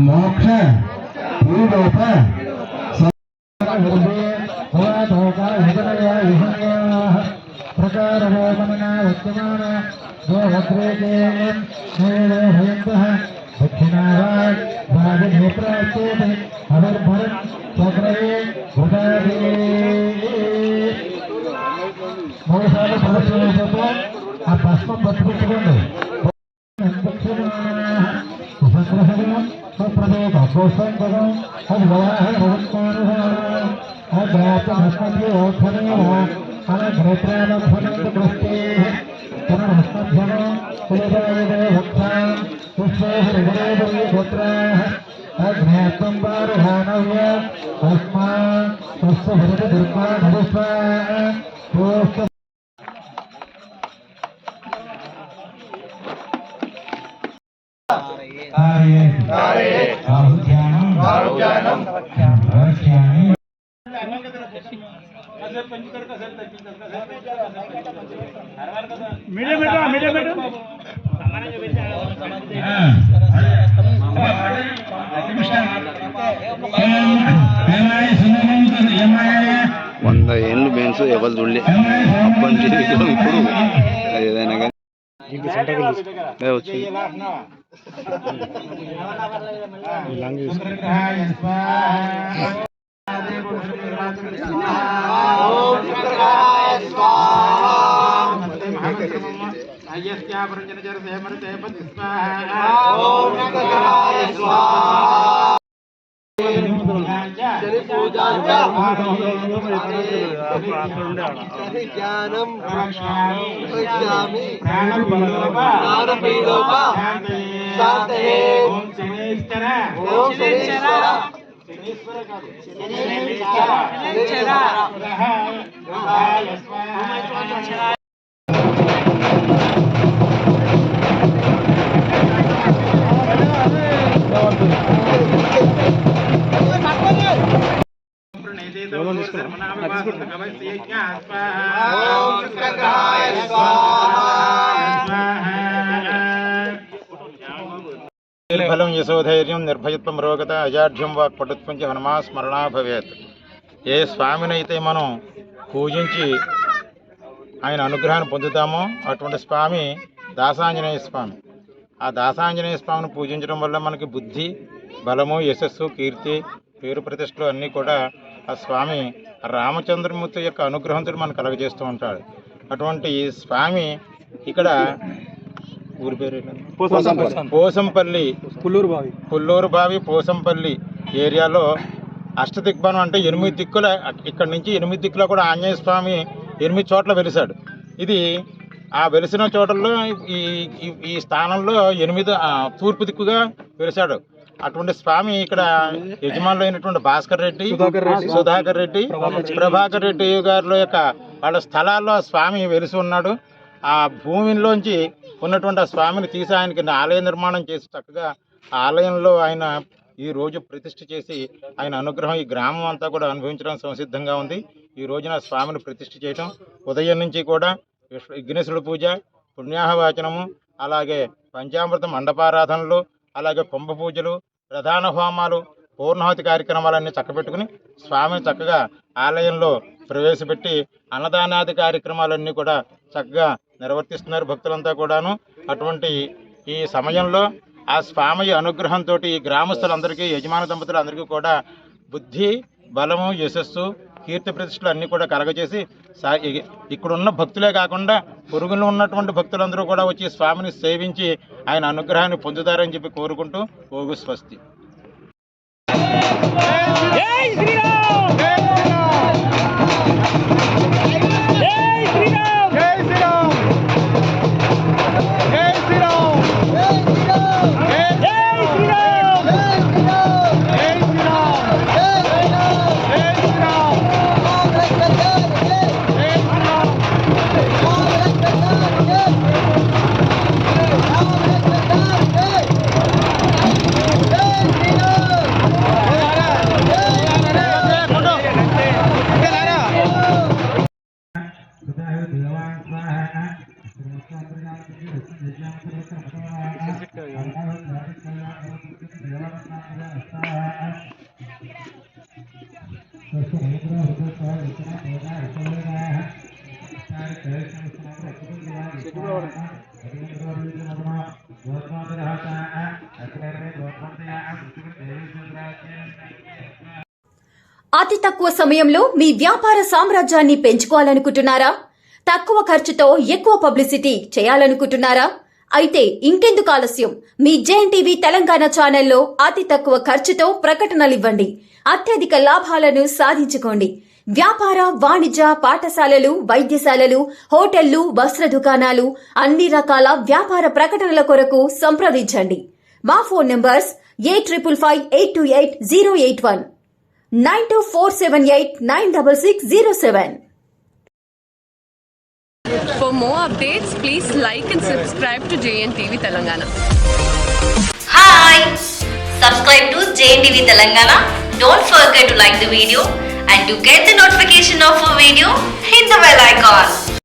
मोक्ष भूलोप प्रकारमना वर्तमान भद्रेके दक्षिणावाय राजनेत्रास्ते अवर्भरन् चक्रये भुदादे मोसाले प्रदर्शनोपतो आ भस्म पत्रिकगोंडु दक्षिणाः प्रदेश गोसंगम अद्वाह भगवान अद्वात हस्मभ्यो फलेव अनघ्रेत्रानफलन्दृष्टे पुनर्हस्मभ्यो कुलदायिने भक्तां पुष्पोहृदये गोत्राः अघ्नेत्वं पारहानव्य अस्मान् तस्य हृदय दुर्गा नमस्वा వంద ఏళ్ళు బెన్స్ ఎవరు చూడలే అప్పటి జీవితం ఇప్పుడు ఏదైనా కానీ వచ్చింది फलं यशोधैर्यं निर्भयत्वं रोगत अजाढ्यं वाक् पटुत्वं च हनुमा स्मरणा भवेत्। ఏ స్వామిని అయితే మనం పూజించి ఆయన అనుగ్రహాన్ని పొందుతామో అటువంటి స్వామి దాసాంజనేయ స్వామి. ఆ దాసాంజనేయ స్వామిని పూజించడం వల్ల మనకి బుద్ధి, బలము, యశస్సు, కీర్తి, పేరు ప్రతిష్టలు అన్నీ కూడా ఆ స్వామి రామచంద్రమూర్తి యొక్క అనుగ్రహంతో మనకు కలగజేస్తూ ఉంటాడు. అటువంటి స్వామి ఇక్కడ ఊరి పేరు పోసంపల్లి, పుల్లూరు బావి పోసంపల్లి ఏరియాలో అష్టదిగ్భానం అంటే 8 దిక్కుల, ఇక్కడ నుంచి 8 దిక్కులో కూడా ఆంజనేయ స్వామి 8 చోట్ల వెలిశాడు. ఇది ఆ వెలిసిన చోటల్లో ఈ స్థానంలో 8 తూర్పు దిక్కుగా వెలిశాడు. అటువంటి స్వామి ఇక్కడ యజమానులు అయినటువంటి భాస్కర్ రెడ్డి, సుధాకర్ రెడ్డి, ప్రభాకర్ రెడ్డి గారి యొక్క వాళ్ళ స్థలాల్లో స్వామి వెలిసి ఉన్నాడు. ఆ భూమిలోంచి ఉన్నటువంటి ఆ స్వామిని తీసి ఆయనకి ఆలయ నిర్మాణం చేసి చక్కగా ఆలయంలో ఆయన ఈ రోజు ప్రతిష్ఠ చేసి ఆయన అనుగ్రహం ఈ గ్రామం అంతా కూడా అనుభవించడం సంసిద్ధంగా ఉంది. ఈ రోజున స్వామిని ప్రతిష్ఠ చేయటం ఉదయం నుంచి కూడా విఘ్నేశ్వరుడు పూజ, పుణ్యాహవాచనము, అలాగే పంచామృత మండపారాధనలు, అలాగే కుంభ పూజలు, ప్రధాన హోమాలు, పూర్ణాహుతి కార్యక్రమాలన్నీ చక్కబెట్టుకుని స్వామిని చక్కగా ఆలయంలో ప్రవేశపెట్టి అన్నదానాది కార్యక్రమాలన్నీ కూడా చక్కగా నిర్వర్తిస్తున్నారు భక్తులంతా కూడాను. అటువంటి ఈ సమయంలో ఆ స్వామి అనుగ్రహంతో ఈ గ్రామస్తులందరికీ, యజమాన దంపతులందరికీ కూడా బుద్ధి, బలము, యశస్సు, కీర్తి ప్రతిష్టలు అన్నీ కూడా కలగజేసి ఇక్కడున్న భక్తులే కాకుండా పొరుగులో ఉన్నటువంటి భక్తులందరూ కూడా వచ్చి స్వామిని సేవించి ఆయన అనుగ్రహాన్ని పొందుతారని చెప్పి కోరుకుంటూ ఓగు స్వస్తి. Hey! అతి తక్కువ సమయంలో మీ వ్యాపార సామ్రాజ్యాన్ని పెంచుకోవాలనుకుంటున్నారా? తక్కువ ఖర్చుతో ఎక్కువ పబ్లిసిటీ చేయాలనుకుంటున్నారా? అయితే ఇంకెందుకు ఆలస్యం? మీ జేఎన్టీవీ తెలంగాణ ఛానల్లో అతి తక్కువ ఖర్చుతో ప్రకటనలివ్వండి. అత్యధిక లాభాలను సాధించుకోండి. వ్యాపార, వాణిజ్య, పాఠశాలలు, వైద్యశాలలు, హోటళ్లు, వస్త్ర దుకాణాలు, అన్ని రకాల వ్యాపార ప్రకటనల కొరకు సంప్రదించండి. మా phone numbers 8558288081 9247896607. For more updates, please like and subscribe to JNTV Telangana. Hi! Subscribe to JNTV Telangana. Don't forget to like the video and to get the notification of a video, hit the bell icon.